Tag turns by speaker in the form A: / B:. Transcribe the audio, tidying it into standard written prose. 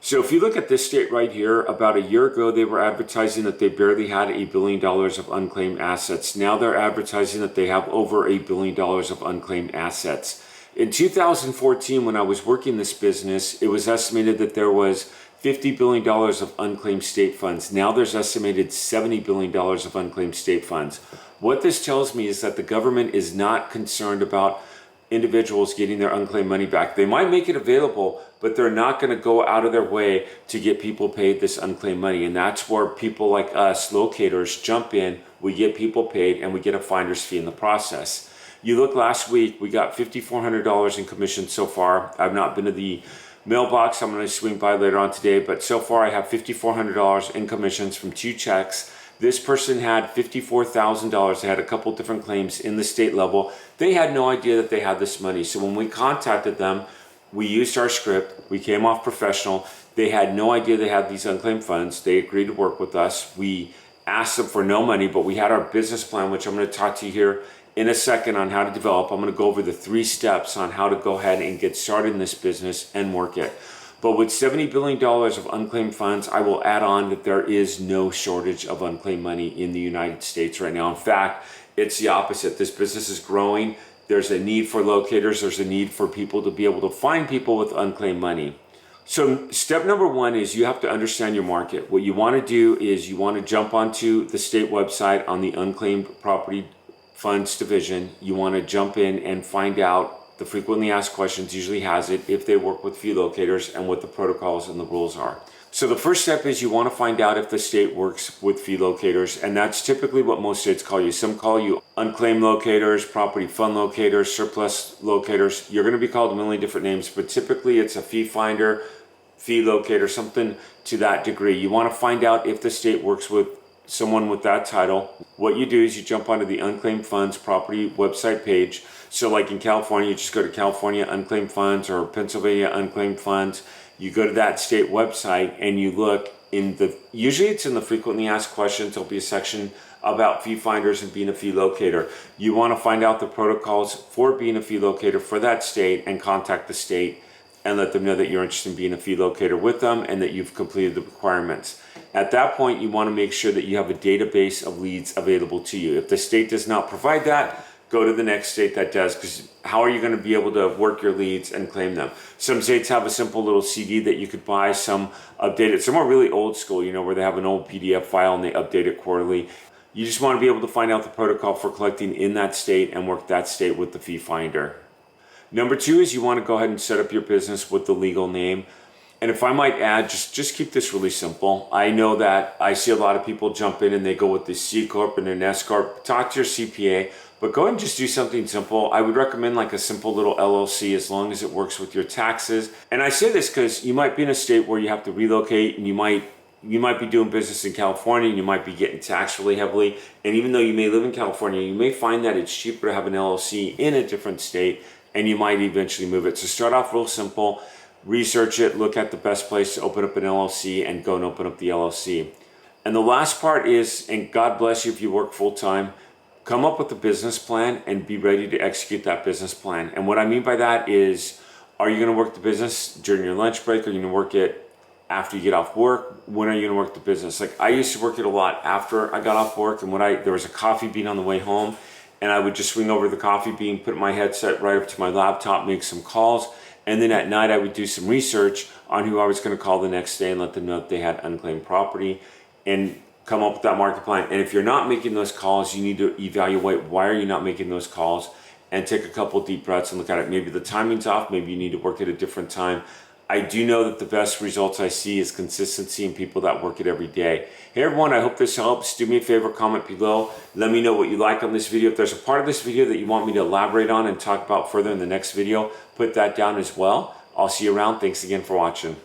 A: So if you look at this state right here, about a year ago, they were advertising that they barely had $1 billion of unclaimed assets. Now they're advertising that they have over $1 billion of unclaimed assets. In 2014, when I was working this business, it was estimated that there was $50 billion of unclaimed state funds. Now there's estimated $70 billion of unclaimed state funds. What this tells me is that the government is not concerned about individuals getting their unclaimed money back. They might make it available, but they're not going to go out of their way to get people paid this unclaimed money. And that's where people like us, locators, jump in, we get people paid, and we get a finder's fee in the process. You look last week, we got $5,400 in commissions so far. I've not been to the mailbox. I'm going to swing by later on today, but so far I have $5,400 in commissions from 2 checks. This person had $54,000. They had a couple different claims in the state level. They had no idea that they had this money. So when we contacted them, we used our script. We came off professional. They had no idea they had these unclaimed funds. They agreed to work with us. We asked them for no money, but we had our business plan, which I'm going to talk to you here in a second on how to develop. I'm going to go over the 3 steps on how to go ahead and get started in this business and work it. But with $70 billion of unclaimed funds, I will add on that there is no shortage of unclaimed money in the United States right now. In fact, it's the opposite. This business is growing. There's a need for locators. There's a need for people to be able to find people with unclaimed money. So step number 1 is you have to understand your market. What you want to do is you want to jump onto the state website on the unclaimed property funds division. You want to jump in and find out. The frequently asked questions usually has it if they work with fee locators and what the protocols and the rules are. So the first step is you want to find out if the state works with fee locators, and that's typically what most states call you. Some call you unclaimed locators, property fund locators, surplus locators. You're going to be called a million different names, but typically it's a fee finder, fee locator, something to that degree. You want to find out if the state works with someone with that title. What you do is you jump onto the unclaimed funds property website page. So like in California, you just go to California unclaimed funds or Pennsylvania unclaimed funds. You go to that state website and you look in the, usually it's in the frequently asked questions. There'll be a section about fee finders and being a fee locator. You want to find out the protocols for being a fee locator for that state and contact the state and let them know that you're interested in being a fee locator with them and that you've completed the requirements. At that point, you want to make sure that you have a database of leads available to you. If the state does not provide that, go to the next state that does, because how are you going to be able to work your leads and claim them? Some states have a simple little CD that you could buy, some updated, some are really old school, you know, where they have an old PDF file and they update it quarterly. You just want to be able to find out the protocol for collecting in that state and work that state with the fee finder. Number 2 is you want to go ahead and set up your business with the legal name. And if I might add, just keep this really simple. I know that I see a lot of people jump in and they go with the C Corp and an S Corp. Talk to your CPA, but go ahead and just do something simple. I would recommend like a simple little LLC as long as it works with your taxes. And I say this because you might be in a state where you have to relocate and you might be doing business in California and you might be getting taxed really heavily. And even though you may live in California, you may find that it's cheaper to have an LLC in a different state and you might eventually move it. So start off real simple. Research it, look at the best place to open up an LLC and go and open up the LLC. And the last part is, and God bless you if you work full time, come up with a business plan and be ready to execute that business plan. And what I mean by that is, are you going to work the business during your lunch break? Are you going to work it after you get off work? When are you going to work the business? Like I used to work it a lot after I got off work, and there was a coffee bean on the way home, and I would just swing over the coffee bean, put my headset right up to my laptop, make some calls. And then at night, I would do some research on who I was going to call the next day and let them know that they had unclaimed property and come up with that market plan. And if you're not making those calls, you need to evaluate why are you not making those calls and take a couple deep breaths and look at it. Maybe the timing's off. Maybe you need to work at a different time. I do know that the best results I see is consistency in people that work it every day. Hey everyone, I hope this helps. Do me a favor, comment below. Let me know what you like on this video. If there's a part of this video that you want me to elaborate on and talk about further in the next video, put that down as well. I'll see you around. Thanks again for watching.